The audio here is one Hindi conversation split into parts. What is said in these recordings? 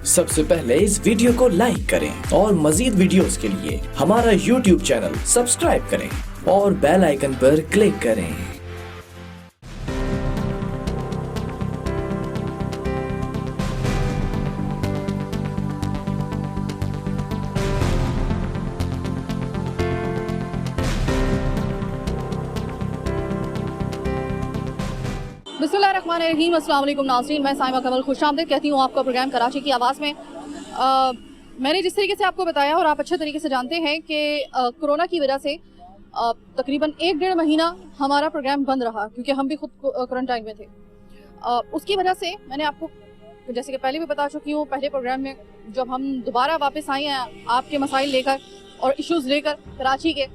सबसे पहले इस वीडियो को लाइक करें और मजीद वीडियोस के लिए हमारा YouTube चैनल सब्सक्राइब करें और बेल आइकन पर क्लिक करें। बिस्मिल्लाहिर्रहमानिर्रहीम, अस्सलाम वालेकुम नाज़रीन। मैं साइमा कमल खुशामदीद कहती हूँ आपका प्रोग्राम कराची की आवाज़ में। मैंने जिस तरीके से आपको बताया और आप अच्छे तरीके से जानते हैं कि कोरोना की वजह से तकरीबन 1-1.5 महीना हमारा प्रोग्राम बंद रहा, क्योंकि हम भी खुद क्वारंटाइन में थे। उसकी वजह से मैंने आपको जैसे कि पहले भी बता चुकी हूँ, पहले प्रोग्राम में जब हम दोबारा वापस आए हैं आपके मसाइल लेकर और इश्यूज़ लेकर कराची के,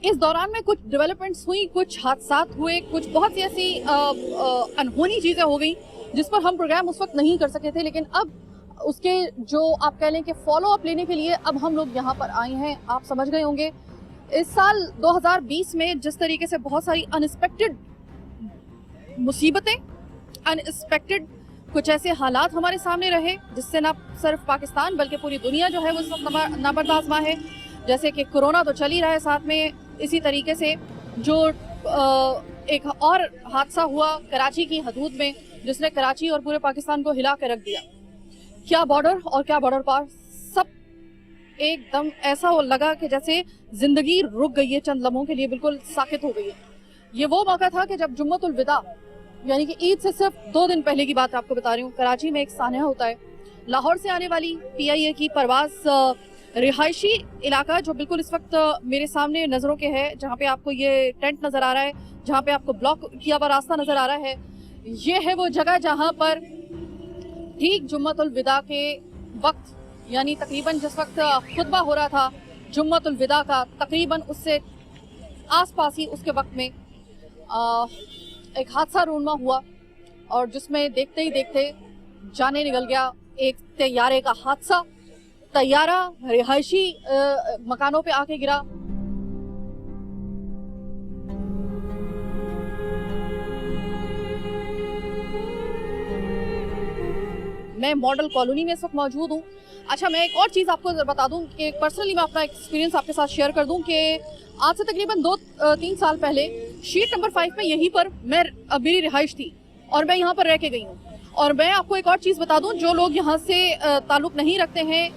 इस दौरान में कुछ डेवलपमेंट्स हुई, कुछ हादसात हुए, कुछ बहुत सी ऐसी अनहोनी चीज़ें हो गई जिस पर हम प्रोग्राम उस वक्त नहीं कर सके थे। लेकिन अब उसके जो आप कह लें कि फॉलो अप लेने के लिए अब हम लोग यहाँ पर आए हैं। आप समझ गए होंगे इस साल 2020 में जिस तरीके से बहुत सारी अनएक्सपेक्टेड मुसीबतें, अनएक्सपेक्टेड कुछ ऐसे हालात हमारे सामने रहे जिससे ना सिर्फ पाकिस्तान बल्कि पूरी दुनिया जो है वो सब नाबर्दाश्त है। जैसे कि कोरोना तो चल ही रहा है, साथ में इसी तरीके से जो एक और हादसा हुआ कराची की हदूद में जिसने कराची और पूरे पाकिस्तान को हिला के रख दिया। क्या बॉर्डर और क्या बॉर्डर पार, सब एकदम ऐसा लगा कि जैसे जिंदगी रुक गई है, चंद लम्हों के लिए बिल्कुल साकित हो गई है। ये वो मौका था कि जब जुम्मतुल विदा यानी कि ईद से सिर्फ 2 दिन पहले की बात आपको बता रही हूँ, कराची में एक सान्या होता है। लाहौर से आने वाली PIA की परवाज़ रिहायशी इलाका जो बिल्कुल इस वक्त मेरे सामने नज़रों के है, जहाँ पे आपको ये टेंट नज़र आ रहा है, जहाँ पे आपको ब्लॉक किया हुआ रास्ता नज़र आ रहा है, ये है वो जगह जहाँ पर ठीक जुम्मतुल विदा के वक्त यानी तकरीबन जिस वक्त खुतबा हो रहा था जुम्मतुल विदा का, तकरीबन उससे आसपास ही उसके वक्त में एक हादसा रूनमा हुआ और जिसमें देखते ही देखते जाने निकल गया। एक तैयारे का हादसा, तैयारा रिहायशी मकानों पे आके गिरा। मैं मॉडल कॉलोनी में इस वक्त मौजूद हूँ। अच्छा, मैं एक और चीज़ आपको बता दूं कि पर्सनली मैं अपना एक्सपीरियंस आपके साथ शेयर कर दूं कि आज से तकरीबन 2-3 साल पहले शीट नंबर 5 में यहीं पर मेरी रिहाइश थी और मैं यहाँ पर रह के गई हूँ। और मैं आपको एक और चीज़ बता दूं, जो लोग यहाँ से ताल्लुक़ नहीं रखते हैं,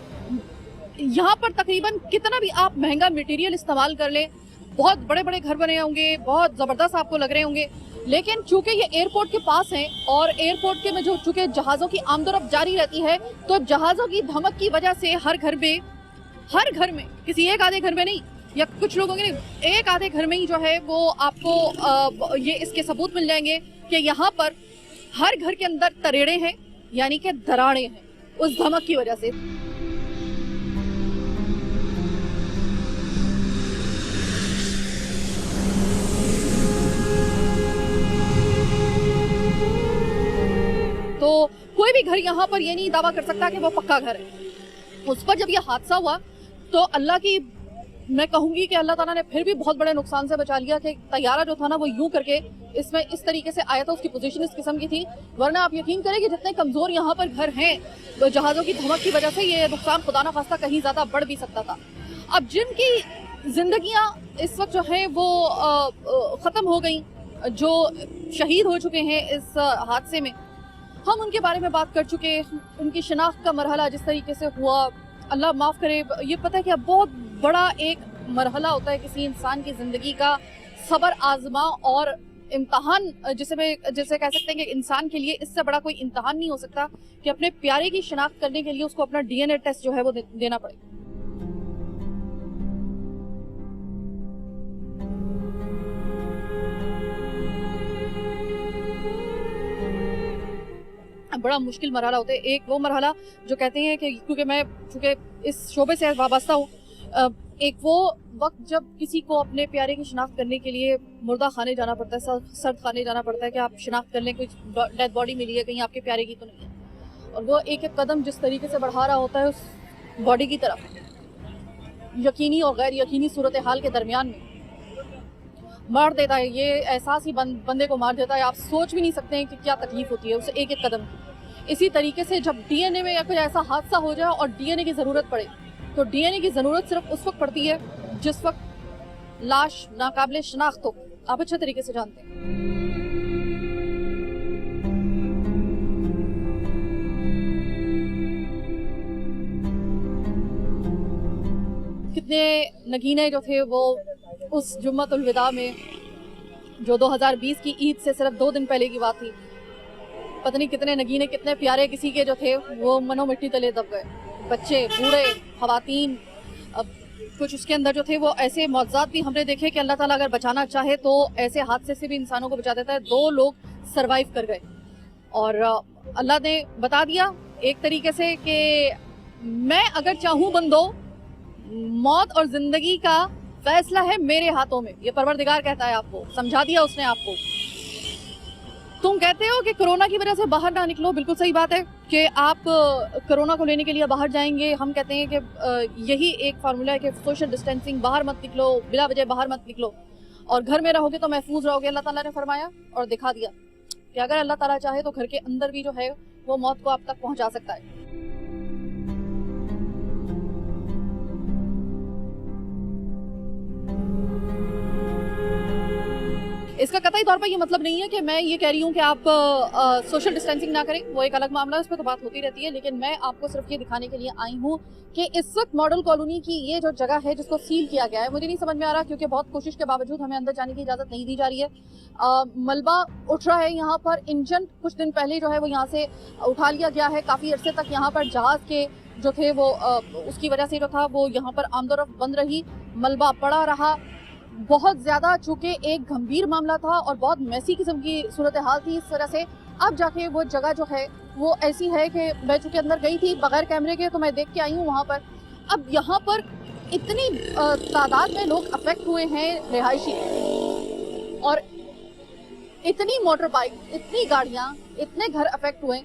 यहाँ पर तकरीबन कितना भी आप महंगा मटेरियल इस्तेमाल कर लें, बहुत बड़े बड़े घर बने होंगे, बहुत ज़बरदस्त आपको लग रहे होंगे, लेकिन चूंकि ये एयरपोर्ट के पास हैं और एयरपोर्ट के में जो चूंकि जहाज़ों की आमदोरफ्त जारी रहती है, तो जहाज़ों की धमक की वजह से हर घर में किसी एक आधे घर में नहीं या कुछ लोगों के नहीं, एक आधे घर में ही जो है वो आपको ये इसके सबूत मिल जाएंगे कि यहाँ पर हर घर के अंदर तरेड़े हैं, यानी कि दराड़े हैं उस धमक की वजह से। तो कोई भी घर यहाँ पर ये नहीं दावा कर सकता कि वो पक्का घर है। उस पर जब ये हादसा हुआ तो अल्लाह की, मैं कहूँगी कि अल्लाह ताला ने फिर भी बहुत बड़े नुकसान से बचा लिया कि तैयारा जो था ना वो यूं करके इसमें इस तरीके से आया था, उसकी पोजीशन इस किस्म की थी, वरना आप यकीन करें कि जितने कमज़ोर यहाँ पर घर हैं तो जहाज़ों की धमक की वजह से ये नुकसान खुदा ना खास्ता कहीं ज़्यादा बढ़ भी सकता था। अब जिनकी जिंदगियाँ इस वक्त जो है वो ख़त्म हो गई, जो शहीद हो चुके हैं इस हादसे में, हम उनके बारे में बात कर चुके। उनकी शनाख्त का मरहला जिस तरीके से हुआ, अल्लाह माफ़ करे, ये पता है कि अब बहुत बड़ा एक मरहला होता है किसी इंसान की ज़िंदगी का, सब्र आज़मा और इम्तहान, जिसे कह सकते हैं कि इंसान के लिए इससे बड़ा कोई इम्तहान नहीं हो सकता कि अपने प्यारे की शनाख्त करने के लिए उसको अपना DNA टेस्ट जो है वो देना पड़े। बड़ा मुश्किल मरहला होता है। एक वो मरहला जो कहते हैं कि चूँकि इस शोबे से वाबस्ता हूँ, एक वो वक्त जब किसी को अपने प्यारे की शनाख्त करने के लिए मुर्दा खाने जाना पड़ता है, सर्द खाने जाना पड़ता है कि आप शनाख्त कर लें, कोई डेड बॉडी मिली है, कहीं आपके प्यारे की तो नहीं है। और वो एक एक कदम जिस तरीके से बढ़ा रहा होता है उस बॉडी की तरफ, यकीनी और गैर यकीनी सूरत हाल के दरमियान में मार देता है। ये एहसास ही बंदे को मार देता है। आप सोच भी नहीं सकते हैं कि क्या तकलीफ होती है उसे एक एक कदम की। इसी तरीके से जब डीएनए में या कोई ऐसा हादसा हो जाए और डीएनए की ज़रूरत पड़े, तो डीएनए की ज़रूरत सिर्फ उस वक्त पड़ती है जिस वक्त लाश नाकाबिले शनाख्त हो। आप अच्छे तरीके से जानते हैं। कितने नगीने जो थे वो उस जुम्मतुल विदा में, जो 2020 की ईद से सिर्फ 2 दिन पहले की बात थी, पता नहीं कितने नगीने, कितने प्यारे किसी के जो थे वो मनो मिट्टी तले दब गए। बच्चे, बूढ़े, खवातीन, अब कुछ उसके अंदर जो थे वो ऐसे मौजज़ात भी हमने देखे कि अल्लाह ताला अगर बचाना चाहे तो ऐसे हादसे से भी इंसानों को बचा देता है। 2 लोग सरवाइव कर गए और अल्लाह ने बता दिया एक तरीके से कि मैं अगर चाहूँ बंदो, मौत और जिंदगी का फैसला है मेरे हाथों में। ये परवरदिगार कहता है आपको, समझा दिया उसने आपको। तुम कहते हो कि कोरोना की वजह से बाहर ना निकलो, बिल्कुल सही बात है कि आप कोरोना को लेने के लिए बाहर जाएंगे। हम कहते हैं कि यही एक फार्मूला है कि सोशल डिस्टेंसिंग, बाहर मत निकलो, बिला वजह बाहर मत निकलो और घर में रहोगे तो महफूज रहोगे। अल्लाह ताला ने फरमाया और दिखा दिया कि अगर अल्लाह ताला चाहे तो घर के अंदर भी जो है वो मौत को आप तक पहुंचा सकता है। इसका कतई तौर पर ये मतलब नहीं है कि मैं ये कह रही हूँ कि आप सोशल डिस्टेंसिंग ना करें, वो एक अलग मामला है, उस पर तो बात होती रहती है। लेकिन मैं आपको सिर्फ ये दिखाने के लिए आई हूँ कि इस वक्त मॉडल कॉलोनी की ये जो जगह है जिसको सील किया गया है, मुझे नहीं समझ में आ रहा क्योंकि बहुत कोशिश के बावजूद हमें अंदर जाने की इजाज़त नहीं दी जा रही है। मलबा उठ रहा है यहाँ पर। इंजन कुछ दिन पहले जो है वो यहाँ से उठा लिया गया है। काफ़ी अरसे तक यहाँ पर जहाज़ के जो थे वो उसकी वजह से जो था वो यहाँ पर आमदोरफ्त बंद रही, मलबा पड़ा रहा बहुत ज़्यादा, चूँकि एक गंभीर मामला था और बहुत मैसी किस्म की सूरत हाल थी। इस वजह से अब जाके वो जगह जो है वो ऐसी है कि मैं चूँकि अंदर गई थी बगैर कैमरे के तो मैं देख के आई हूँ वहाँ पर। अब यहाँ पर इतनी तादाद में लोग अफेक्ट हुए हैं रिहायशी, और इतनी मोटर बाइक, इतनी गाड़ियाँ, इतने घर अफेक्ट हुए।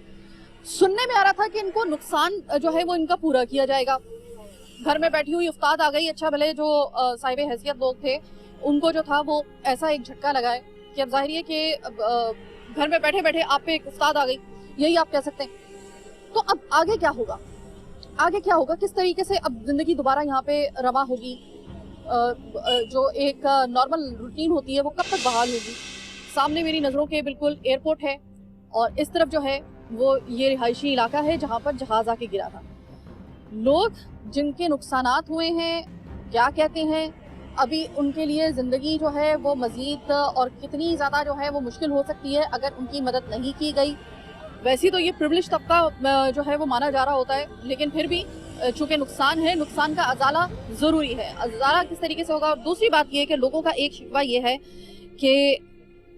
सुनने में आ रहा था कि इनको नुकसान जो है वो इनका पूरा किया जाएगा। घर में बैठी हुई उस्ताद आ गई, अच्छा भले जो साहिब हैसियत लोग थे उनको जो था वो ऐसा एक झटका लगा है कि अब जाहिर है कि घर में बैठे बैठे आप पे एक उस्ताद आ गई, यही आप कह सकते हैं। तो अब आगे क्या होगा, आगे क्या होगा, किस तरीके से अब जिंदगी दोबारा यहाँ पे रवा होगी, जो एक नॉर्मल रूटीन होती है वो कब तक बहाल होगी। सामने मेरी नज़रों के बिल्कुल एयरपोर्ट है और इस तरफ जो है वो ये रिहायशी इलाका है जहाँ पर जहाज आके गिरा था। लोग जिनके नुकसानात हुए हैं क्या कहते हैं, अभी उनके लिए ज़िंदगी जो है वो मज़ीद और कितनी ज़्यादा जो है वो मुश्किल हो सकती है अगर उनकी मदद नहीं की गई। वैसे तो ये प्रिविलेज तबका जो है वो माना जा रहा होता है, लेकिन फिर भी चूँकि नुकसान है, नुकसान का अजाला ज़रूरी है। अजाला किस तरीके से होगा। और दूसरी बात ये है कि लोगों का एक शिकवा ये है कि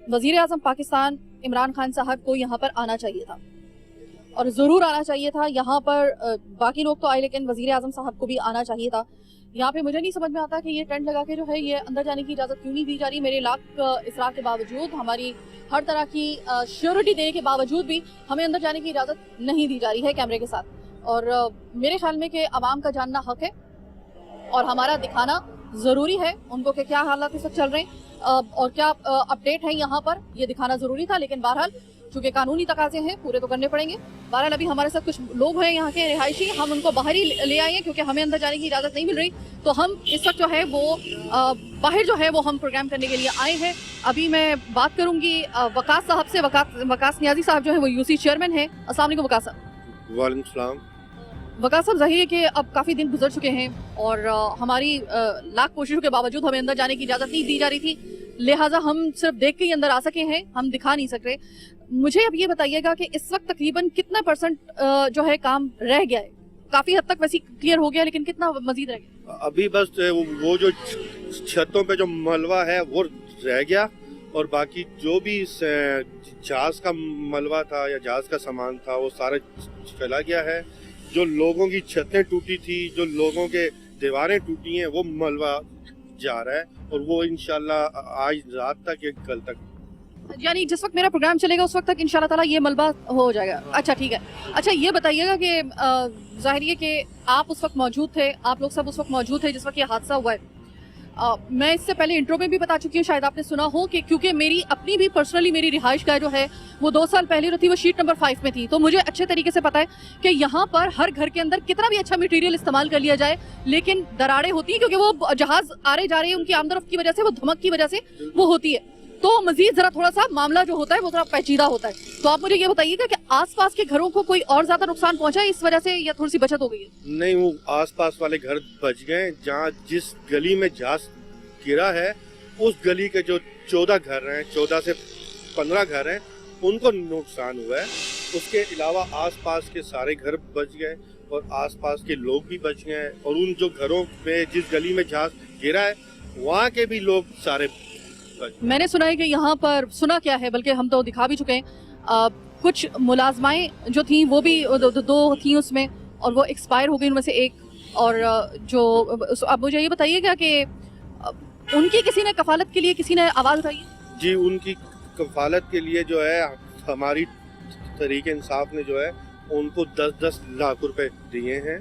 वज़ीर आज़म पाकिस्तान इमरान खान साहब को यहाँ पर आना चाहिए था और ज़रूर आना चाहिए था यहाँ पर। बाकी लोग तो आए लेकिन वज़ीर आज़म साहब को भी आना चाहिए था यहाँ पे। मुझे नहीं समझ में आता कि ये टेंट लगा के जो है ये अंदर जाने की इजाज़त क्यों नहीं दी जा रही। मेरे लाख इसरार के बावजूद, हमारी हर तरह की श्योरिटी देने के बावजूद भी हमें अंदर जाने की इजाज़त नहीं दी जा रही है कैमरे के साथ। और मेरे ख्याल में कि आवाम का जानना हक है और हमारा दिखाना ज़रूरी है उनको कि क्या हालात इस वक्त चल रहे हैं और क्या अपडेट है यहाँ पर, ये दिखाना ज़रूरी था। लेकिन बहरहाल चूँकि कानूनी तकाजे हैं पूरे तो करने पड़ेंगे। बहरहाल अभी हमारे साथ कुछ लोग हैं यहाँ के रिहायशी, हम उनको बाहर ही ले आए हैं क्योंकि हमें अंदर जाने की इजाज़त नहीं मिल रही। तो हम इस वक्त जो है वो बाहर जो है वो हम प्रोग्राम करने के लिए आए हैं। अभी मैं बात करूँगी वकास साहब से। वकास नियाजी साहब जो है वो यूसी चेयरमैन है। अस्सलाम वालेकुम वकास साहब। वालेकुम सलाम। वकास साहब, जाहिर है कि अब काफ़ी दिन गुजर चुके हैं और हमारी लाख कोशिशों के बावजूद हमें अंदर जाने की इजाज़त नहीं दी जा रही थी, लिहाजा हम सिर्फ देख के ही अंदर आ सके हैं, हम दिखा नहीं सक रहे। मुझे अब ये बताइएगा कि इस वक्त तकरीबन कितना परसेंट जो है काम रह गया है। काफ़ी हद तक वैसे क्लियर हो गया लेकिन कितना मजीद रह गया? अभी बस वो जो छतों पे जो मलबा है वो रह गया और बाकी जो भी जहाज का मलबा था या जहाज का सामान था वो सारा चला गया है। जो लोगों की छतें टूटी थी, जो लोगों के दीवारें टूटी हैं, वो मलबा जा रहा है और वो इंशाल्लाह आज रात तक या कल तक, यानी जिस वक्त मेरा प्रोग्राम चलेगा उस वक्त तक इंशाल्लाह ताला ये मलबा हो जाएगा। अच्छा ठीक है। अच्छा ये बताइएगा कि जाहिर है कि आप उस वक्त मौजूद थे, आप लोग सब उस वक्त मौजूद थे जिस वक्त ये हादसा हुआ है। मैं इससे पहले इंट्रो में भी बता चुकी हूँ, शायद आपने सुना हो, कि क्योंकि मेरी अपनी भी पर्सनली मेरी रिहाइश का जो है वो 2 साल पहले जो थी वो शीट नंबर 5 में थी, तो मुझे अच्छे तरीके से पता है कि यहाँ पर हर घर के अंदर कितना भी अच्छा मटेरियल इस्तेमाल कर लिया जाए, लेकिन दरारें होती हैं क्योंकि वो जहाज आ रहे जा रहे हैं, उनकी आमदरफ्त की वजह से, वो धमक की वजह से वो होती है। तो मजीद जरा थोड़ा सा मामला जो होता है वो थोड़ा पेचीदा होता है। तो आप मुझे ये बताइएगा कि आसपास के घरों को कोई और ज्यादा नुकसान पहुंचा है इस वजह से, या थोड़ी सी बचत हो गई है? नहीं, वो आसपास वाले घर बच गए। जहाँ जिस गली में जहाज गिरा है उस गली के जो 14 घर हैं, 14 से 15 घर हैं, उनको नुकसान हुआ है। उसके अलावा आसपास के सारे घर बच गए और आसपास के लोग भी बच गए, और उन जो घरों में जिस गली में जहाज गिरा है वहाँ के भी लोग सारे बच गए। मैंने सुना है कि यहाँ पर, सुना क्या है बल्कि हम तो दिखा भी चुके हैं, कुछ मुलाजमाएं जो थी वो भी दो थी उसमें, और वो एक्सपायर हो गई उनमें से एक। और जो अब मुझे ये बताइएगा कि उनकी किसी ने कफालत के लिए किसी ने आवाज उठाई? जी, उनकी कफालत के लिए जो है हमारी तहरीक इंसाफ ने जो है उनको 10-10 लाख रुपए दिए हैं,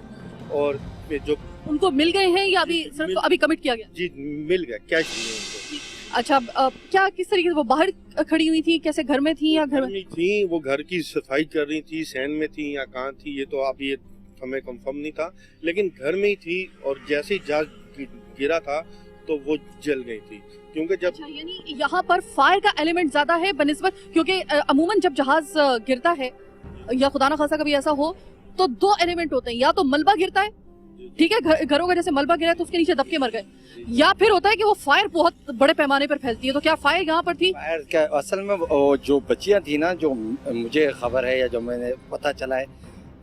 और जो उनको मिल गए हैं या अभी सिर्फ अभी कमिट किया गया? जी, मिल गया, कैश दिए उनको। अच्छा, क्या किस तरीके से वो बाहर खड़ी हुई थी, कैसे घर में थी या घर में थी? वो घर की सफाई कर रही थी, सैन में थी या कहाँ थी ये तो आप ये हमें कंफर्म नहीं था, लेकिन घर में ही थी। और जैसे ही जहाज गिरा था तो वो जल गई थी, क्योंकि जब अच्छा, यानी यहाँ पर फायर का एलिमेंट ज्यादा है बनिस्बत, क्योंकि अमूमन जब जहाज गिरता है या खुदा ना खासा कभी ऐसा हो तो 2 एलिमेंट होते हैं, या तो मलबा गिरता है, ठीक है, घरों का जैसे मलबा गिरा तो उसके नीचे दबके मर गए, या फिर होता है कि वो फायर बहुत बड़े पैमाने पर फैलती है। तो क्या फायर यहाँ पर थी? फायर क्या असल में वो जो बच्चियाँ थी ना, जो मुझे खबर है या जो मैंने पता चला है,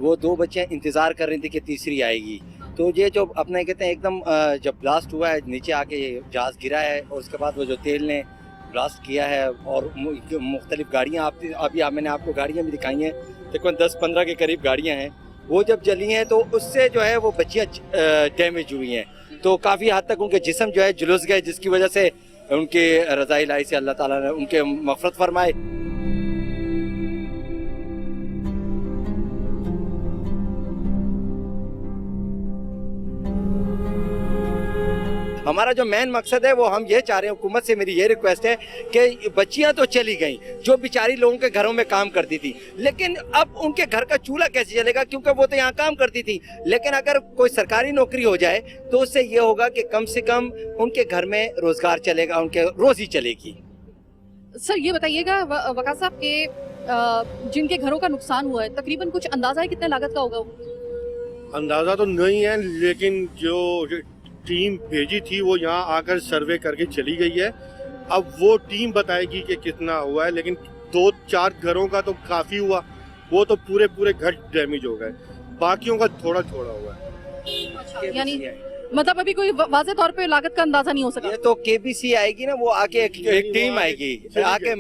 वो 2 बच्चियाँ इंतजार कर रही थी कि तीसरी आएगी। तो ये जो अपने कहते हैं एकदम जब ब्लास्ट हुआ है, नीचे आके जहाज गिरा है, और उसके बाद वो जो तेल ने ब्लास्ट किया है, और मुख्तलिफ गाड़ियाँ मैंने आपको गाड़ियाँ भी दिखाई हैं, तकरीबन 10-15 के करीब गाड़ियाँ हैं, वो जब जली हैं तो उससे जो है वो बच्चियाँ डैमेज हुई हैं। तो काफ़ी हद तक उनके जिस्म जो है झुलस गए, जिसकी वजह से उनके रज़ा इलाही से अल्लाह ताला ने उनके मग़फ़िरत फरमाए। हमारा जो मेन मकसद है वो हम ये चाह रहे हैं, हुकूमत से मेरी ये रिक्वेस्ट है कि बच्चियां तो चली गईं जो बेचारी लोगों के घरों में काम करती थी, लेकिन अब उनके घर का चूल्हा कैसे चलेगा, क्योंकि वो तो यहाँ काम करती थी। लेकिन अगर कोई सरकारी नौकरी हो जाए तो उससे ये होगा कि कम से कम उनके घर में रोजगार चलेगा, उनके रोजी चलेगी। सर ये बताइएगा वकास साहब के जिनके घरों का नुकसान हुआ है, तकरीबन कुछ अंदाजा है कितने लागत का होगा? अंदाजा तो नहीं है, लेकिन जो टीम भेजी थी वो यहाँ आकर सर्वे करके चली गई है। अब वो टीम बताएगी कि कितना हुआ है, लेकिन 2-4 घरों का तो काफी हुआ, वो तो पूरे घर डैमेज हो गए, बाकियों का थोड़ा हुआ है। यानी मतलब अभी कोई वाज़ेह तौर पे लागत का अंदाजा नहीं हो सका। ये तो केबीसी आएगी ना, वो आके एक टीम आएगी, आके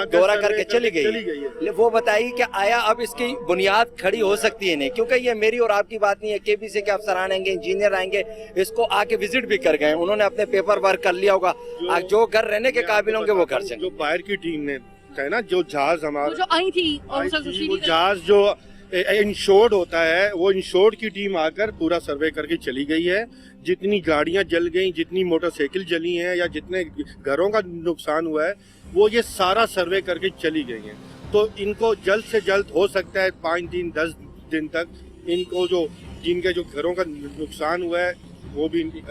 दौरा करके चली गई, वो बताएगी कि आया अब इसकी बुनियाद खड़ी हो सकती है नहीं, क्योंकि ये मेरी और आपकी बात नहीं है, केबीसी के अफसरान आएंगे, इंजीनियर आएंगे, इसको आके विजिट भी कर गए, उन्होंने अपने पेपर वर्क कर लिया होगा, जो घर रहने के काबिल होंगे वो घर से। जो बाहर की टीम ने है ना, जो जहाज हमारा जो आई थी, वो जहाज जो इंश्योर्ड होता है, वो इंश्योर्ड की टीम आकर पूरा सर्वे करके चली गई है। जितनी गाड़ियां जल गई, जितनी मोटरसाइकिल जली हैं, या जितने घरों का नुकसान हुआ है, वो ये सारा सर्वे करके चली गई हैं। तो इनको जल्द से जल्द हो सकता है 5 दिन 10 दिन तक इनको जो जिनके जो घरों का नुकसान हुआ है वो भी मिल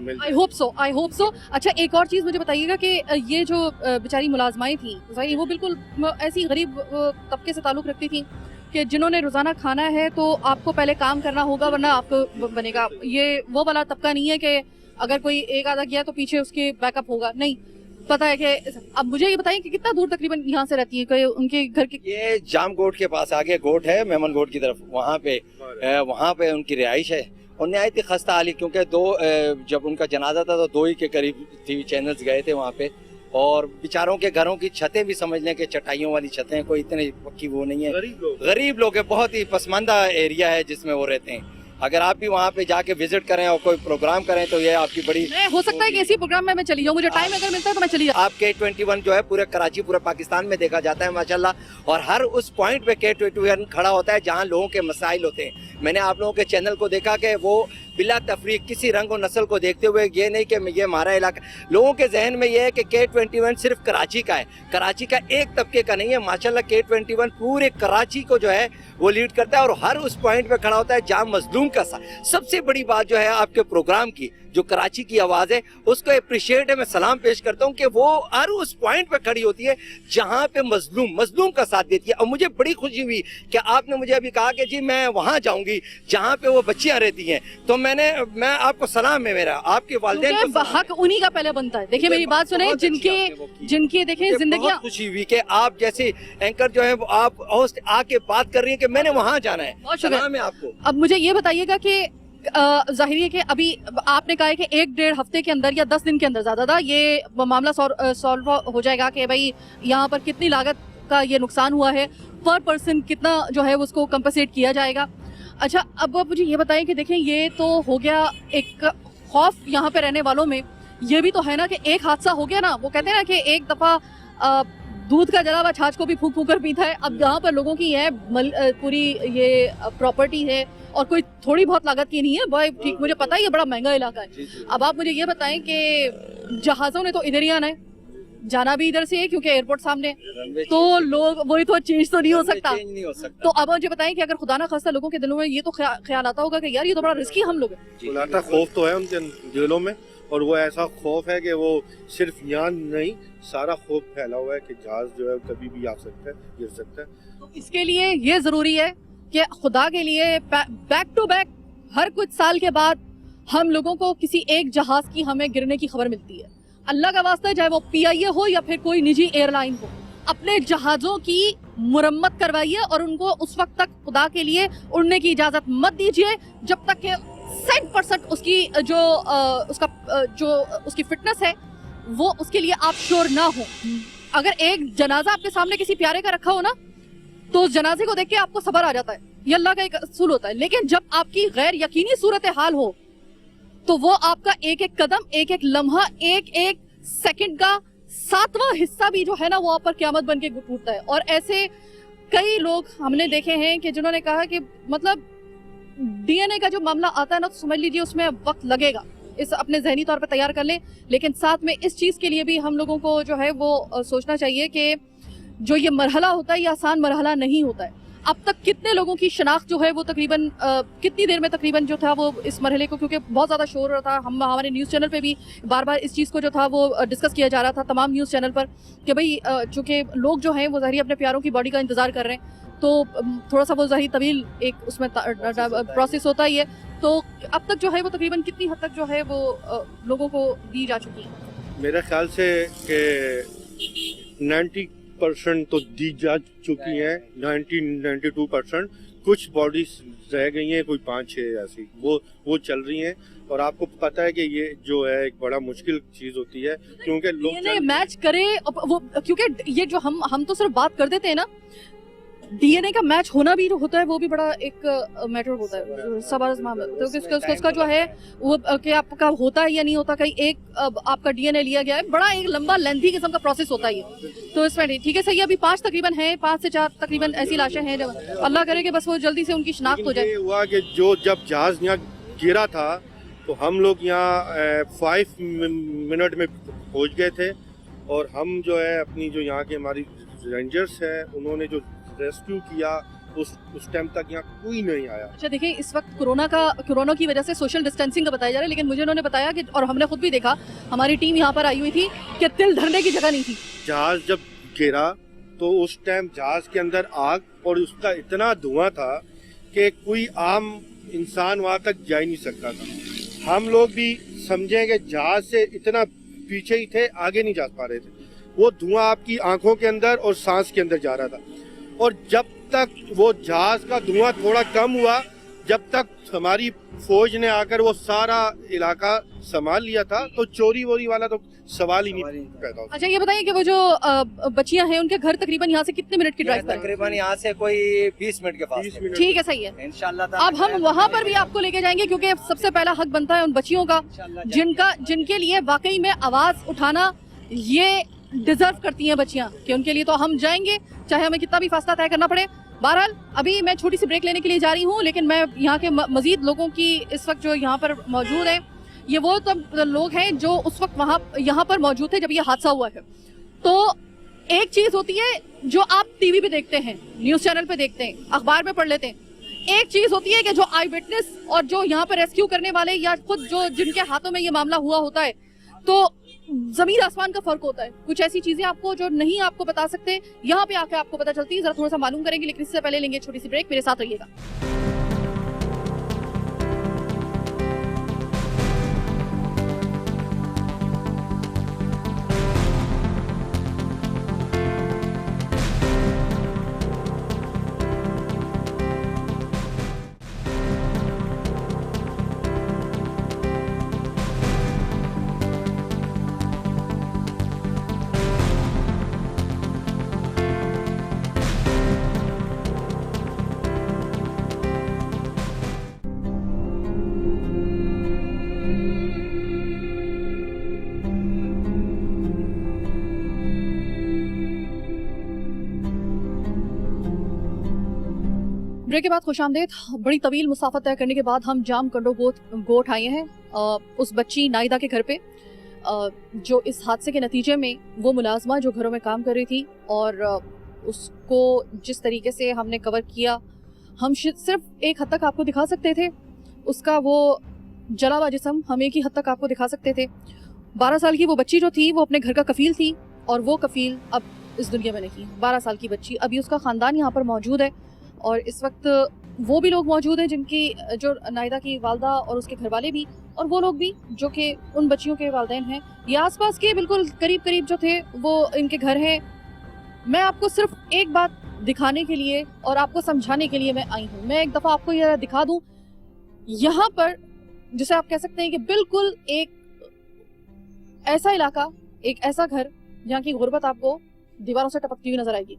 जाए। I hope so. अच्छा, एक और चीज़ मुझे बताइएगा कि ये जो बेचारी मुलाजमाएं थी, वो बिल्कुल ऐसी गरीब तबके से ताल्लुक़ रखती थी कि जिन्होंने रोज़ाना खाना है तो आपको पहले काम करना होगा वरना आपको बनेगा। ये वो वाला तबका नहीं है कि अगर कोई एक आधा गया तो पीछे उसके बैकअप होगा, नहीं, पता है कि। अब मुझे ये बताइए कि कितना दूर तकरीबन यहाँ से रहती है, कोई उनके घर की? ये जाम गोट के पास आगे गोट है, मेमन गोट की तरफ, वहाँ पे उनकी रिहाइश है, और नहायत ही खस्ता हाली, क्योंकि जब उनका जनाजा था तो 2 ही के करीब टीवी चैनल्स गए थे वहाँ पे, और बेचारों के घरों की छतें भी समझ लें कि चटाइयों वाली छतें, कोई इतनी पक्की वो नहीं है, गरीब लोग है, बहुत ही पसमानदा एरिया है जिसमें वो रहते हैं। अगर आप भी वहाँ पे जाके विजिट करें और कोई प्रोग्राम करें तो ये आपकी बड़ी हो सकता है कि इसी प्रोग्राम में मैं चली जाऊँ, मुझे टाइम अगर मिलता है तो मैं चली जाऊँ। आप K21 जो है पूरे कराची, पूरे पाकिस्तान में देखा जाता है माशाल्लाह, और हर उस पॉइंट पे K21 खड़ा होता है जहाँ लोगों के मसाइल होते हैं। मैंने आप लोगों के चैनल को देखा कि वो बिला तफरीक किसी रंग और नस्ल को देखते हुए, ये नहीं कि ये हमारा इलाका, लोगों के जहन में ये है कि K21 सिर्फ कराची का है, कराची का एक तबके का नहीं है। माशाल्लाह K21 पूरे कराची को जो है वो लीड करता है और हर उस पॉइंट पे खड़ा होता है जहां मजलूम का साथ। सबसे बड़ी बात जो है आपके प्रोग्राम की, जो कराची की आवाज है उसको अप्रिशिएट है, मैं सलाम पेश करता हूं कि वो हर उस पॉइंट पे खड़ी होती है जहां पे मजलूम का साथ देती है। और मुझे बड़ी खुशी हुई कि आपने मुझे अभी कहा कि जी मैं वहां जाऊंगी जहां पे वो बच्चियां रहती हैं, तो मैं आपको सलाम है मेरा, आपके वालिदैन को सलाम हक उन्हीं का पहले बनता है। देखिए मेरी बात सुने, जिनके देखिए जिंदगी, खुशी हुई कि आप जैसे एंकर जो है आप होस्ट आके बात कर रही है कि मैंने वहां जाना है। बहुत शुक्रिया। सलाम है आपको। अब मुझे ये बताइएगा कि जाहिर है कि अभी आपने कहा है कि 1-1.5 हफ्ते के अंदर या 10 दिन के अंदर ज्यादा ये मामला सॉल्व हो जाएगा कि भाई यहाँ पर कितनी लागत का ये नुकसान हुआ है, पर पर्सन कितना जो है उसको कंपनसेट किया जाएगा। अच्छा, अब आप मुझे ये बताएं कि देखें ये तो हो गया एक खौफ यहाँ पे रहने वालों में, ये भी तो है ना कि एक हादसा हो गया ना, वो कहते हैं ना कि एक दफा दूध का जला हुआ छाछ को भी फूंक फूंक कर पीता है। अब यहाँ पर लोगों की है पूरी ये प्रॉपर्टी है और कोई थोड़ी बहुत लागत की नहीं है भाई, ठीक मुझे पता है ये बड़ा महंगा इलाका है। अब आप मुझे ये बताएं कि जहाजों ने तो इधर ही आना है, जाना भी इधर से है क्योंकि एयरपोर्ट सामने है, तो लोग वही तो चेंज तो नहीं हो सकता। तो अब मुझे बताएं कि अगर खुदा ना खास्ता लोगों के दिलों में ये तो ख्याल आता होगा कि यार ये तो बड़ा रिस्की हम लोग हैं। खौफ तो है उनके दिलों में, और वो ऐसा खौफ है कि वो सिर्फ यहाँ नहीं, सारा खौफ फैला हुआ है कि जहाज जो है कभी भी आ सकता है, गिर सकता है। तो इसके लिए ये जरूरी है कि खुदा के लिए बैक टू बैक हर कुछ साल के बाद हम लोगों को किसी एक जहाज की हमें गिरने की खबर मिलती है। अल्लाह का वास्ता, चाहे वो PIA हो या फिर कोई निजी एयरलाइन हो, अपने जहाजों की मुरम्मत करवाइए और उनको उस वक्त तक खुदा के लिए उड़ने की इजाजत मत दीजिए जब तक कि 100% उसकी उसकी फिटनेस है वो उसके लिए आप श्योर ना हो। अगर एक जनाजा आपके सामने किसी प्यारे का रखा हो ना, तो उस जनाजे को देख के आपको सब्र आ जाता है, ये अल्लाह का एक असूल होता है। लेकिन जब आपकी गैर यकीनी सूरत हाल हो तो वो आपका एक एक कदम, एक एक लम्हा, एक एक सेकंड का 7वां हिस्सा भी जो है ना वो आप पर क़यामत बन के टूटता है। और ऐसे कई लोग हमने देखे हैं कि जिन्होंने कहा कि मतलब DNA का जो मामला आता है ना, तो समझ लीजिए उसमें वक्त लगेगा, इस अपने जहनी तौर पर तैयार कर लें। लेकिन साथ में इस चीज़ के लिए भी हम लोगों को जो है वो सोचना चाहिए कि जो ये मरहला होता है ये आसान मरहला नहीं होता है। अब तक कितने लोगों की शनाख्त जो है वो तकरीबन कितनी देर में तकरीबन जो था वो इस मरहले को, क्योंकि बहुत ज़्यादा शोर हो रहा था, हमारे न्यूज़ चैनल पे भी बार बार इस चीज़ को जो था वो डिस्कस किया जा रहा था तमाम न्यूज़ चैनल पर कि भाई चूँकि लोग जो हैं वो ज़ाहिर अपने प्यारों की बॉडी का इंतज़ार कर रहे हैं, तो थोड़ा सा वो ज़ाहिर तवील एक उसमें प्रोसेस होता ही है। तो अब तक जो है वो तकरीबन कितनी हद तक जो है वो लोगों को दी जा चुकी है? मेरे ख्याल से कि 90% तो दी जा चुकी हैं, 92%। कुछ बॉडीज रह गई हैं, कोई 5-6 ऐसी वो चल रही हैं। और आपको पता है कि ये जो है एक बड़ा मुश्किल चीज होती है, क्योंकि लोग मैच करे वो, क्योंकि ये जो हम तो सिर्फ बात कर देते हैं ना, DNA का मैच होना भी होता है, वो भी बड़ा एक मैटर होता है सवाल मामला। तो उसका जो है वो कि आपका होता है या नहीं होता, कहीं एक आपका DNA लिया गया है, बड़ा एक लंबा लेंथी किस्म का प्रोसेस होता है। तो इसमें ठीक है, सही है, अभी 5 तकरीबन है, 5 से 4 तकरीबन ऐसी लाशें हैं। जब अल्लाह करे कि बस वो जल्दी से उनकी शिनाख्त हो जाए। हुआ कि जब जहाज यहाँ गिरा था तो हम लोग यहाँ 5 मिनट में पहुँच गए थे, और हम जो है अपनी जो यहाँ के हमारी रेंजर्स है उन्होंने जो रेस्क्यू किया, उस टाइम तक यहाँ कोई नहीं आया। अच्छा देखिए, इस वक्त कोरोना की वजह से सोशल डिस्टेंसिंग का बताया जा रहा है, लेकिन मुझे उन्होंने बताया कि, और हमने खुद भी देखा, हमारी टीम यहाँ पर आई हुई थी कि तिल धरने की जगह नहीं थी। जहाज जब गिरा तो उस टाइम जहाज के अंदर आग और उसका इतना धुआं था कि कोई आम इंसान वहां तक जा ही नहीं सकता था। हम लोग भी समझे कि जहाज से इतना पीछे ही थे, आगे नहीं जा पा रहे थे। वो धुआं आपकी आंखों के अंदर और सांस के अंदर जा रहा था। और जब तक वो जहाज का धुआं थोड़ा कम हुआ, जब तक हमारी फौज ने आकर वो सारा इलाका संभाल लिया था, तो चोरी वोरी वाला तो सवाल ही नहीं पैदा होता। अच्छा ये बताइए कि वो जो बच्चियां हैं उनके घर तकरीबन यहाँ से कितने मिनट की ड्राइव पर? तकरीबन यहाँ से कोई 20 मिनट के पास। ठीक है, सही है, इंशाल्लाह। अब हम वहाँ पर भी आपको लेके जाएंगे, क्योंकि सबसे पहला हक बनता है उन बच्चियों का जिनके लिए वाकई में आवाज उठाना ये डिजर्व करती हैं बच्चियां, कि उनके लिए तो हम जाएंगे, चाहे हमें कितना भी फासला तय करना पड़े। बहरहाल अभी मैं छोटी सी ब्रेक लेने के लिए जा रही हूँ, लेकिन मैं यहाँ के मजीद लोगों की इस वक्त जो यहाँ पर मौजूद है, ये वो तब लोग हैं जो उस वक्त यहाँ पर मौजूद थे जब ये हादसा हुआ है। तो एक चीज होती है जो आप टीवी पे देखते हैं, न्यूज चैनल पे देखते हैं, अखबार में पढ़ लेते हैं, एक चीज होती है कि जो आई विटनेस और जो यहाँ पर रेस्क्यू करने वाले या खुद जो जिनके हाथों में ये मामला हुआ होता है, तो जमीन आसमान का फर्क होता है। कुछ ऐसी चीजें आपको जो नहीं आपको बता सकते, यहाँ पे आके आपको पता चलती है। जरा थोड़ा सा मालूम करेंगे, लेकिन इससे पहले लेंगे छोटी सी ब्रेक। मेरे साथ रहिएगा। ब्रेक के बाद खुशामदेद। बड़ी तवील मुसाफत तय करने के बाद हम जाम कंडो गोट आए हैं उस बच्ची नाइदा के घर पे, जो इस हादसे के नतीजे में वो मुलाजमा जो घरों में काम कर रही थी, और उसको जिस तरीके से हमने कवर किया, हम सिर्फ एक हद तक आपको दिखा सकते थे उसका वो जला हुआ जिस्म, हम एक ही हद तक आपको दिखा सकते थे। 12 साल की वो बच्ची जो थी वो अपने घर का कफील थी, और वो कफील अब इस दुनिया में नहीं। 12 साल की बच्ची, अभी उसका ख़ानदान यहाँ पर मौजूद है, और इस वक्त वो भी लोग मौजूद हैं जिनकी जो नाइदा की वालदा और उसके घर वाले भी, और वो लोग भी जो कि उन बच्चियों के वालिदैन हैं। ये आसपास के बिल्कुल करीब करीब जो थे वो इनके घर हैं। मैं आपको सिर्फ एक बात दिखाने के लिए और आपको समझाने के लिए मैं आई हूँ। मैं एक दफ़ा आपको यह दिखा दूँ, यहाँ पर जिसे आप कह सकते हैं कि बिल्कुल एक ऐसा इलाका, एक ऐसा घर जहाँ की गुर्बत आपको दीवारों से टपकती हुई नजर आएगी।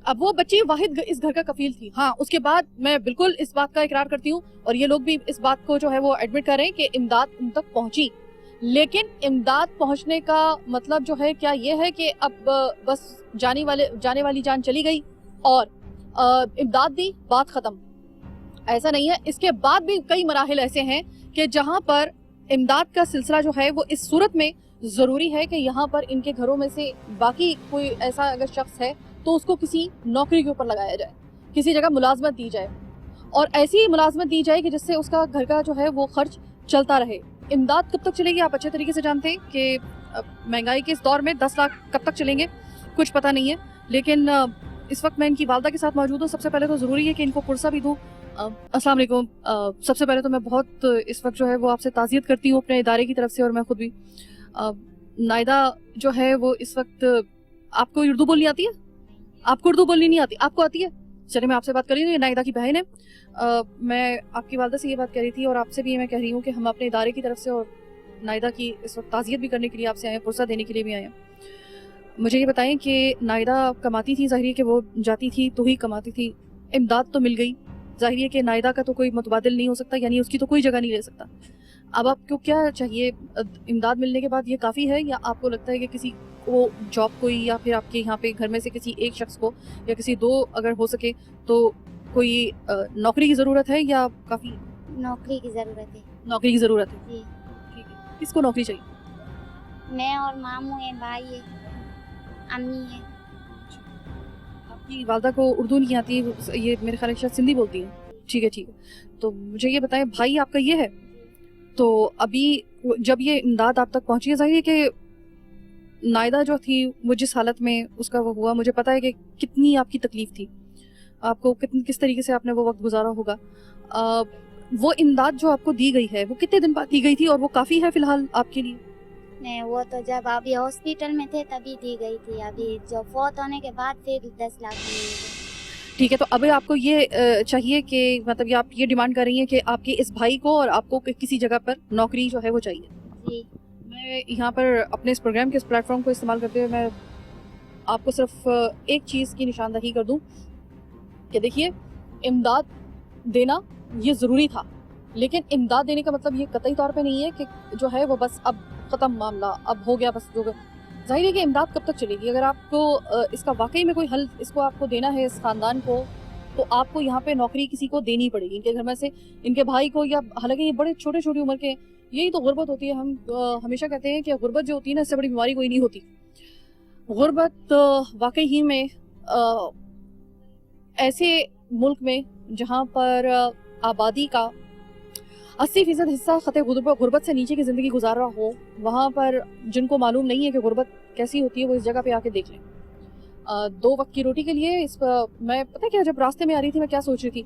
अब वो बच्ची वाहिद इस घर का कफील थी। हाँ, उसके बाद मैं बिल्कुल इस बात का इकरार करती हूँ, और ये लोग भी इस बात को जो है वो एडमिट कर रहे हैं कि इमदाद उन तक पहुंची, लेकिन इमदाद पहुंचने का मतलब जो है क्या ये है कि अब बस जाने वाली जान चली गई और इमदाद दी, बात खत्म? ऐसा नहीं है। इसके बाद भी कई मराहिल ऐसे हैं कि जहाँ पर इमदाद का सिलसिला जो है वो इस सूरत में जरूरी है कि यहाँ पर इनके घरों में से बाकी कोई ऐसा अगर शख्स है तो उसको किसी नौकरी के ऊपर लगाया जाए, किसी जगह मुलाजमत दी जाए, और ऐसी मुलाजमत दी जाए कि जिससे उसका घर का जो है वो खर्च चलता रहे। इमदाद कब तक चलेगी आप अच्छे तरीके से जानते हैं कि महंगाई के इस दौर में 10 लाख कब तक चलेंगे कुछ पता नहीं है। लेकिन इस वक्त मैं इनकी वालदा के साथ मौजूद हूँ। सबसे पहले तो ज़रूरी है कि इनको पुरसा भी दूँ। अस्सलाम वालेकुम। सबसे पहले तो मैं बहुत इस वक्त जो है वो आपसे ताज़ियत करती हूँ अपने इदारे की तरफ से, और मैं खुद भी। नाइदा जो है वो इस वक्त, आपको उर्दू बोलनी आती है? आपको उर्दू बोलनी नहीं आती, आपको आती है? चलिए मैं आपसे बात कर रही हूँ, ये नाइदा की बहन है। मैं आपकी वालदा से ये बात कह रही थी, और आपसे भी मैं कह रही हूँ कि हम अपने इदारे की तरफ से और नाइदा की इस वक्त ताज़ियत भी करने के लिए आपसे आए हैं, पुरसा देने के लिए भी आए हैं। मुझे ये बताएं कि नाइदा कमाती थी, ज़ाहिर है कि वो जाती थी तो ही कमाती थी, इमदाद तो मिल गई, ज़ाहिर है कि नाइदा का तो कोई मुतबादिल नहीं हो सकता, यानी उसकी तो कोई जगह नहीं ले सकता। अब आपको क्या चाहिए? इमदाद मिलने के बाद ये काफ़ी है, या आपको लगता है कि किसी को जॉब कोई, या फिर आपके यहाँ पे घर में से किसी एक शख्स को या किसी दो अगर हो सके तो कोई नौकरी की ज़रूरत है, या काफ़ी? नौकरी की ज़रूरत है। नौकरी की ज़रूरत है, जी। ठीक है। किसको नौकरी चाहिए? मैं और मामू है, भाई है, अम्मी है। आपकी वालदा को उर्दू नहीं आती, ये मेरे ख्याल से सिंधी बोलती है। ठीक है, ठीक है। तो मुझे ये बताएं, भाई आपका ये है, तो अभी जब ये इमदाद आप तक पहुंची है, जाहिर है कि नाइदा जो थी वो जिस हालत में उसका वो हुआ, मुझे पता है कि कितनी आपकी तकलीफ थी, आपको किस तरीके से आपने वो वक्त गुजारा होगा। वो इमदाद जो आपको दी गई है वो कितने दिन बाद दी गई थी, और वो काफ़ी है फिलहाल आपके लिए? नहीं, वो तो जब अभी हॉस्पिटल में थे तभी दी गई थी। अभी जो फौत होने के बाद फिर 10 लाख मिले। ठीक है। तो अभी आपको ये चाहिए कि मतलब ये आप ये डिमांड कर रही हैं कि आपके इस भाई को और आपको किसी जगह पर नौकरी जो है वो चाहिए? जी। मैं यहाँ पर अपने इस प्रोग्राम के इस प्लेटफॉर्म को इस्तेमाल करते हुए मैं आपको सिर्फ एक चीज़ की निशानदही कर दूँ कि देखिए, इमदाद देना ये ज़रूरी था, लेकिन इमदाद देने का मतलब ये कतई तौर पे नहीं है कि जो है वो बस अब ख़त्म मामला, अब हो गया बस जो। ज़ाहिर है कि इमदाद कब तक चलेगी? अगर आपको इसका वाकई में कोई हल इसको आपको देना है इस ख़ानदान को, तो आपको यहाँ पे नौकरी किसी को देनी पड़ेगी, इनके घर में से इनके भाई को, या हालांकि ये बड़े छोटे छोटी उम्र के, यही तो गुर्बत होती है। हम हमेशा कहते हैं कि गुर्बत जो होती है ना, इससे बड़ी बीमारी कोई नहीं होती। गुर्बत वाकई ही में ऐसे मुल्क में जहाँ पर आबादी का 80% हिस्सा खते गुर्बत से नीचे की जिंदगी गुजार रहा हो, वहाँ पर जिनको मालूम नहीं है कि गुर्बत कैसी होती है, वो इस जगह पे आके देख लें। 2 वक्त की रोटी के लिए मैं पता क्या, जब रास्ते में आ रही थी मैं क्या सोच रही थी,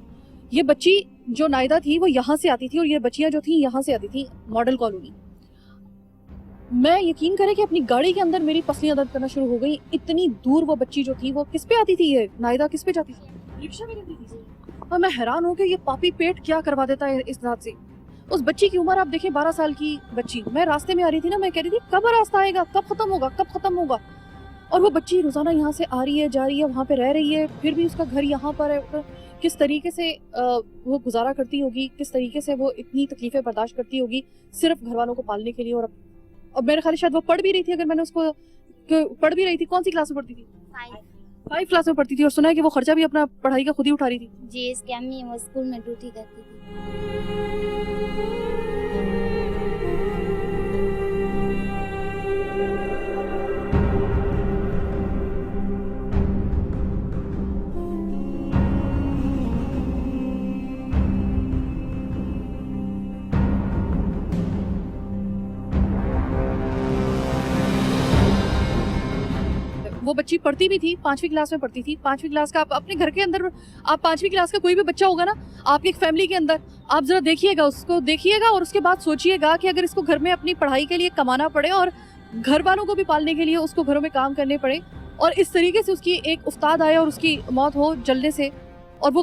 ये बच्ची जो नायदा थी वो यहाँ से आती थी और ये बच्चियां जो थी यहाँ से आती थी मॉडल कॉलोनी। मैं यकीन करें कि अपनी गाड़ी के अंदर मेरी पसलियां दर्द करना शुरू हो गई। इतनी दूर वो बच्ची जो थी वो किस पे आती थी, ये नायदा किस पे जाती थी, रिक्शा में रहती थी। और मैं हैरान हूँ कि ये पापी पेट क्या करवा देता है इस रात से। उस बच्ची की उम्र आप देखिए 12 साल की बच्ची। मैं रास्ते में आ रही थी ना, मैं कह रही थी कब रास्ता आएगा, कब खत्म होगा, कब खत्म होगा। और वो बच्ची रोजाना यहाँ से आ रही है, जा रही है, वहाँ पे रह रही है, फिर भी उसका घर यहाँ पर है। किस तरीके से वो गुजारा करती होगी, किस तरीके से वो इतनी तकलीफें बर्दाश्त करती होगी सिर्फ घर वालों को पालने के लिए। और अब मेरे ख्याल शायद वो पढ़ भी रही थी, अगर मैंने उसको पढ़ भी रही थी, कौन सी क्लास में पढ़ती थी? 5 क्लास में पढ़ती थी। और सुना है कि वो खर्चा भी अपना पढ़ाई का खुद ही उठा रही थी। जी, इसकी अम्मी वो स्कूल में ड्यूटी करती थी। वो बच्ची पढ़ती भी थी, 5वीं क्लास में पढ़ती थी। 5वीं क्लास का आप अपने घर के अंदर, आप 5वीं क्लास का कोई भी बच्चा होगा ना आपकी एक फैमिली के अंदर, आप जरा देखिएगा, उसको देखिएगा और उसके बाद सोचिएगा कि अगर इसको घर में अपनी पढ़ाई के लिए कमाना पड़े और घर वालों को भी पालने के लिए उसको घरों में काम करने पड़े, और इस तरीके से उसकी एक उस्ताद आए और उसकी मौत हो जलने से, और वो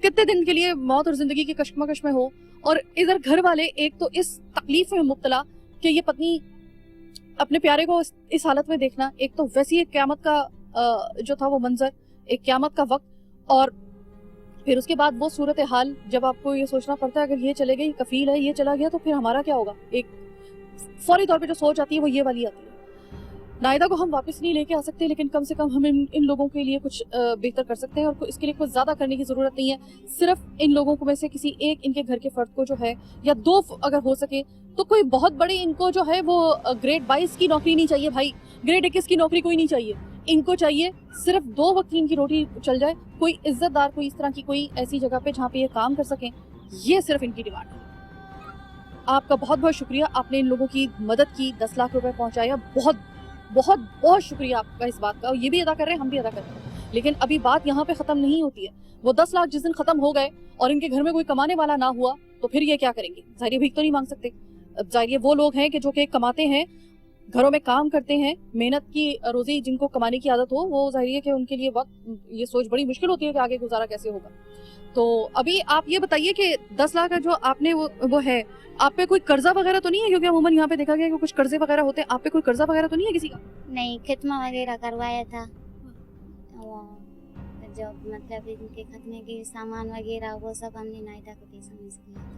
कितने दिन के लिए मौत और जिंदगी की कश्मकश में हो, और इधर घर वाले एक तो इस तकलीफ में मुब्तला कि ये पत्नी अपने प्यारे को इस हालत में देखना, एक तो वैसी एक क़यामत का जो था वो मंजर, एक क़यामत का वक्त, और फिर उसके बाद वो सूरत हाल जब आपको ये सोचना पड़ता है अगर ये चले गए, कफील है, ये चला गया तो फिर हमारा क्या होगा। एक फौरी तौर पे जो सोच आती है वो ये वाली आती है। नायदा को हम वापस नहीं लेके आ सकते, लेकिन कम से कम हम इन लोगों के लिए कुछ बेहतर कर सकते हैं, और इसके लिए कुछ ज्यादा करने की जरूरत नहीं है। सिर्फ इन लोगों को में से किसी एक इनके घर के फर्द को जो है, या 2 अगर हो सके तो, कोई बहुत बड़ी इनको जो है वो ग्रेड 22 की नौकरी नहीं चाहिए भाई, ग्रेड 21 की नौकरी कोई नहीं चाहिए। इनको चाहिए सिर्फ 2 वक्त की इनकी रोटी चल जाए, कोई इज्जतदार, कोई इस तरह की कोई ऐसी जगह पे जहाँ पे ये काम कर सकें। ये सिर्फ इनकी डिमांड है। आपका बहुत बहुत शुक्रिया, आपने इन लोगों की मदद की, 10 लाख रुपए पहुंचाया। बहुत बहुत बहुत शुक्रिया आपका इस बात का, और ये भी अदा कर रहे हैं, हम भी अदा कर रहे हैं। लेकिन अभी बात यहाँ पे खत्म नहीं होती है। वो 10 लाख जिस दिन खत्म हो गए और इनके घर में कोई कमाने वाला ना हुआ तो फिर ये क्या करेंगे? जाहिर भीख तो नहीं मांग सकते। अब जाहिर वो लोग हैं कि जो कि कमाते हैं, घरों में काम करते हैं, मेहनत की रोजी जिनको कमाने की आदत हो, वो जाहिर है कि उनके लिए वक्त ये सोच बड़ी मुश्किल होती है कि आगे गुजारा कैसे होगा। तो अभी आप ये बताइए कि 10 लाख का जो आपने वो है, आप पे कोई कर्जा वगैरह तो नहीं है? क्योंकि अमूमन यहाँ पे देखा गया कि कुछ कर्जे वगैरह होते हैं। आप पे कोई कर्जा वगैरह तो नहीं है किसी का? नहीं, खितमा वगैरह करवाया था, वो जो मतलब इनके खतने के सामान वगैरह वो सब हमने नायदा को पैसा में से लिया था।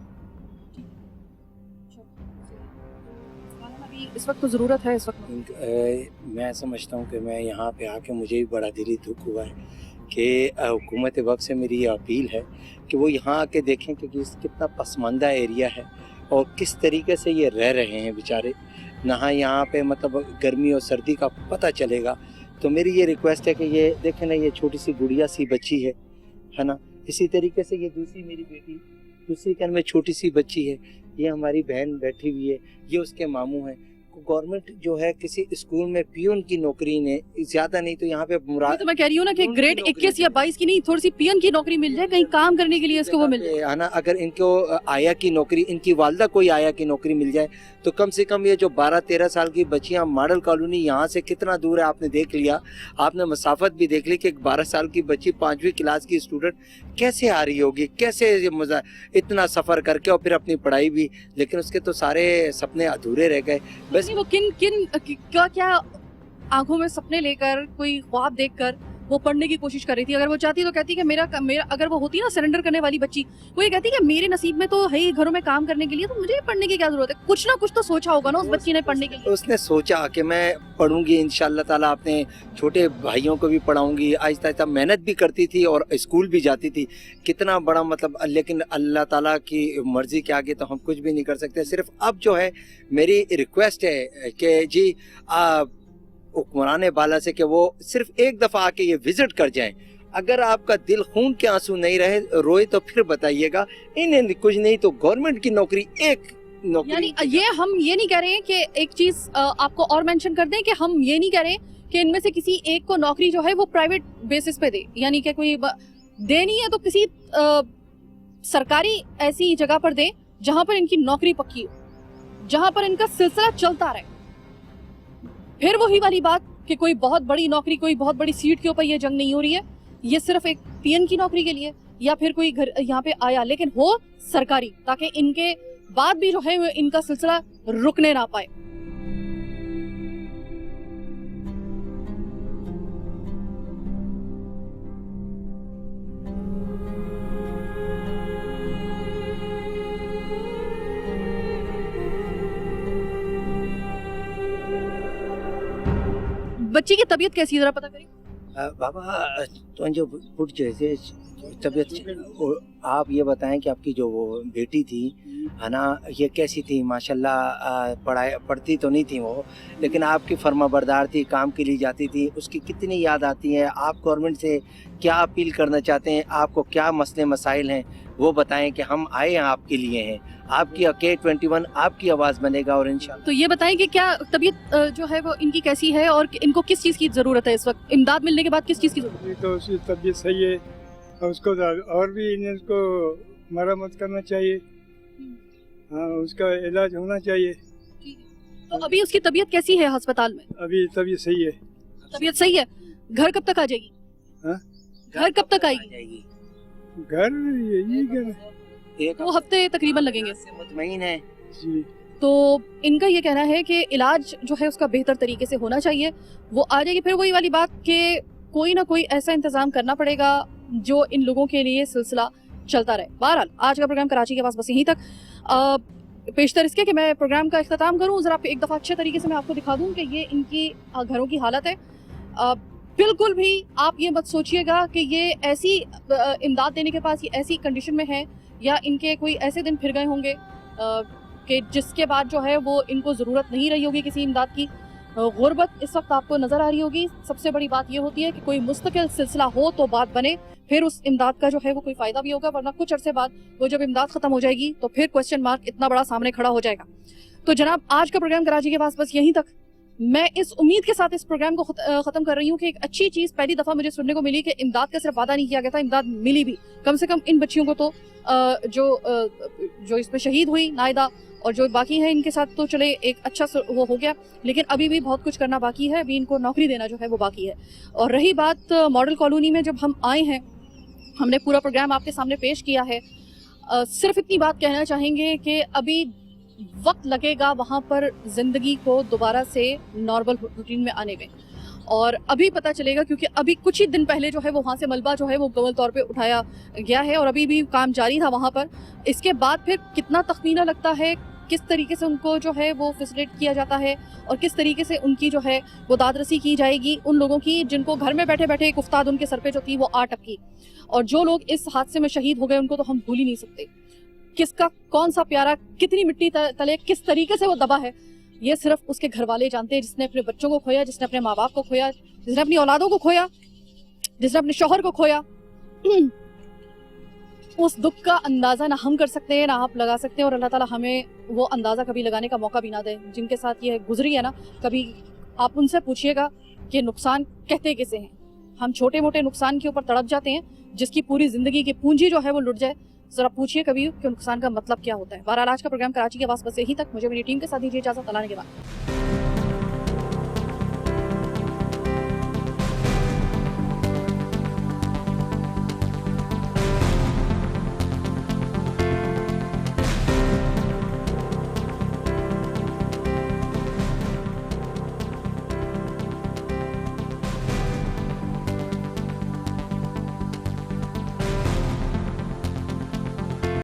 इस वक्त तो जरूरत है, इस वक्त मैं समझता हूँ कि मैं यहाँ पे आके मुझे भी बड़ा दिली दुख हुआ है कि हुकूमत वक्त से मेरी ये अपील है कि वो यहाँ आके देखें कि कितना पसमानदा एरिया है और किस तरीके से ये रह रहे हैं बेचारे। ना यहाँ पे मतलब गर्मी और सर्दी का पता चलेगा। तो मेरी ये रिक्वेस्ट है कि ये देखें ना, ये छोटी सी गुड़िया सी बच्ची है ना, इसी तरीके से ये दूसरी मेरी बेटी दूसरी घर में छोटी सी बच्ची है, ये हमारी बहन बैठी हुई है, ये उसके मामू हैं। गवर्नमेंट जो है किसी स्कूल में पियून की नौकरी ने ज्यादा नहीं तो यहाँ पे तो मैं कह रही हूँ ना कि ग्रेड 21 या 22 की नहीं, थोड़ी सी पियून की नौकरी मिल जाए, कहीं काम करने के लिए इसको वो मिल जाए, है ना। अगर इनको आया की नौकरी, इनकी वालदा कोई आया की नौकरी मिल जाए तो कम से कम ये जो 12-13 साल की बच्चियां, मॉडल कॉलोनी यहाँ से कितना दूर है आपने देख लिया, आपने मसाफत भी देख ली कि 12 साल की बच्ची 5वीं क्लास की स्टूडेंट कैसे आ रही होगी, कैसे मजा इतना सफर करके और फिर अपनी पढ़ाई भी, लेकिन उसके तो सारे सपने अधूरे रह गए। बस वो किन क्या आंखों में सपने लेकर, कोई ख्वाब देखकर वो पढ़ने की कोशिश कर रही थी। अगर वो चाहती तो कहती कि मेरा अगर वो होती ना सरेंडर करने वाली बच्ची, वो ये कहती कि मेरे नसीब में तो है ही घरों में काम करने के लिए, तो मुझे पढ़ने की क्या जरूरत है। कुछ ना कुछ तो सोचा होगा ना उस बच्ची ने पढ़ने के लिए। उसने सोचा कि मैं पढ़ूंगी इंशाल्लाह ताला, अपने छोटे भाइयों को भी पढ़ाऊंगी। आहिस्ता आहिस्ता मेहनत भी करती थी और स्कूल भी जाती थी। कितना बड़ा मतलब, लेकिन अल्लाह ताला की मर्जी के आगे तो हम कुछ भी नहीं कर सकते। सिर्फ अब जो है मेरी रिक्वेस्ट है कि जी हुक्मरान बाला से कि वो सिर्फ एक दफ़ा आके ये विजिट कर जाएं। अगर आपका दिल खून के आंसू नहीं रहे रोए तो फिर बताइएगा। इन्हें कुछ नहीं तो गवर्नमेंट की नौकरी, एक नौकरी। यानी ये हम ये नहीं कह रहे हैं कि एक चीज आपको और मेंशन कर दें कि हम ये नहीं कह रहे कि इनमें से किसी एक को नौकरी जो है वो प्राइवेट बेसिस पे दे, यानी कि कोई देनी है तो किसी सरकारी ऐसी जगह पर दे जहां पर इनकी नौकरी पक्की हो, जहां पर इनका सिलसिला चलता रहे। फिर वही वाली बात कि कोई बहुत बड़ी नौकरी, कोई बहुत बड़ी सीट के ऊपर ये जंग नहीं हो रही है, ये सिर्फ एक पीएन की नौकरी के लिए या फिर कोई घर यहाँ पे आया, लेकिन हो सरकारी, ताकि इनके बाद भी जो है इनका सिलसिला रुकने ना पाए। बच्ची की तबीयत कैसी है जरा पता करिए। बाबा तो जो फुट जैसे तबीयत, आप ये बताएं कि आपकी जो वो बेटी थी है ना, ये कैसी थी? माशाल्लाह पढ़ती तो नहीं थी वो, लेकिन आपकी फर्माबरदार थी, काम के लिए जाती थी। उसकी कितनी याद आती है? आप गवर्नमेंट से क्या अपील करना चाहते हैं? आपको क्या मसले मसाइल हैं वो बताएं कि हम आए हैं आपके लिए हैं। आपकी K21 आपकी आवाज़ बनेगा और इंशाल्लाह। तो ये बताएं कि क्या तबीयत जो है वो इनकी कैसी है और इनको किस चीज़ की ज़रूरत है इस वक्त? इमदाद मिलने के बाद किस चीज़ की ज़रूरत है? तो उसकी तबीयत सही है और उसको और भी इनको मरम्मत करना चाहिए। हाँ, उसका इलाज होना चाहिए। तो अभी उसकी तबीयत कैसी है अस्पताल में? अभी तबीयत सही है। तबीयत सही है। घर कब तक आ जाएगी? हाँ? घर कब तक आएगी? घर यही घर 2 हफ्ते तकरीबन लगेंगे। मुतमईन है जी। तो इनका ये कहना है कि इलाज जो है उसका बेहतर तरीके से होना चाहिए, वो आ जाएगी। फिर वही वाली बात कि कोई ना कोई ऐसा इंतजाम करना पड़ेगा जो इन लोगों के लिए सिलसिला चलता रहे। बहरहाल आज का प्रोग्राम कराची के पास बस यहीं तक। पेशतर इसके कि मैं प्रोग्राम का इख्तिताम करूं, जरा एक दफ़ा अच्छे तरीके से मैं आपको दिखा दूं कि ये इनकी घरों की हालत है। बिल्कुल भी आप ये मत सोचिएगा कि ये ऐसी इमदाद देने के पास ये ऐसी कंडीशन में है या इनके कोई ऐसे दिन फिर गए होंगे कि जिसके बाद जो है वो इनको ज़रूरत नहीं रही होगी किसी इमदाद की। गुर्बत इस वक्त आपको नज़र आ रही होगी। सबसे बड़ी बात ये होती है कि कोई मुस्तकिल सिलसिला हो तो बात बने, फिर उस इमदाद का जो है वो कोई फ़ायदा भी होगा, वरना कुछ अरसे बाद वो जब इमदाद ख़त्म हो जाएगी तो फिर क्वेश्चन मार्क इतना बड़ा सामने खड़ा हो जाएगा। तो जनाब आज का प्रोग्राम कराची के पास बस यहीं तक। मैं इस उम्मीद के साथ इस प्रोग्राम को ख़त्म कर रही हूँ कि एक अच्छी चीज़ पहली दफ़ा मुझे सुनने को मिली कि इमदाद का सिर्फ वादा नहीं किया गया था, इमदाद मिली भी। कम से कम इन बच्चियों को तो जो इसमें शहीद हुई नायदा और जो बाकी है इनके साथ तो चले एक अच्छा वो हो गया, लेकिन अभी भी बहुत कुछ करना बाकी है। अभी इनको नौकरी देना जो है वो बाकी है। और रही बात मॉडल कॉलोनी में, जब हम आए हैं हमने पूरा प्रोग्राम आपके सामने पेश किया है। सिर्फ इतनी बात कहना चाहेंगे कि अभी वक्त लगेगा वहाँ पर ज़िंदगी को दोबारा से नॉर्मल रूटीन में आने में, और अभी पता चलेगा क्योंकि अभी कुछ ही दिन पहले जो है वो वहाँ से मलबा जो है वो मुकम्मल तौर पे उठाया गया है और अभी भी काम जारी था वहाँ पर। इसके बाद फिर कितना तखमीना लगता है, किस तरीके से उनको जो है वो फैसिलिटेट किया जाता है और किस तरीके से उनकी जो है वो दादरसी की जाएगी उन लोगों की जिनको घर में बैठे बैठे एक उस्ताद उनके सर पे जो थी वो 8 की, और जो लोग इस हादसे में शहीद हो गए उनको तो हम भूल ही नहीं सकते। किसका कौन सा प्यारा कितनी मिट्टी तले किस तरीके से वो दबा है, ये सिर्फ उसके घर वाले जानते हैं, जिसने अपने बच्चों को खोया, जिसने अपने माँ बाप को खोया, जिसने अपनी औलादों को खोया, जिसने अपने शौहर को खोया। उस दुख का अंदाज़ा ना हम कर सकते हैं ना आप लगा सकते हैं, और अल्लाह ताला हमें वो अंदाज़ा कभी लगाने का मौका भी ना दे। जिनके साथ ये गुजरी है ना, कभी आप उनसे पूछिएगा कि नुकसान कहते किसे हैं। हम छोटे मोटे नुकसान के ऊपर तड़प जाते हैं, जिसकी पूरी ज़िंदगी की पूंजी जो है वो लुट जाए। ज़रा पूछिए कभी कि नुकसान का मतलब क्या होता है। बहरहाल आज का प्रोग्राम कराची के आवाज़ बस यहीं तक। मुझे मेरी टीम के साथ दीजिए इजाज़त। अल्लाह के बाद।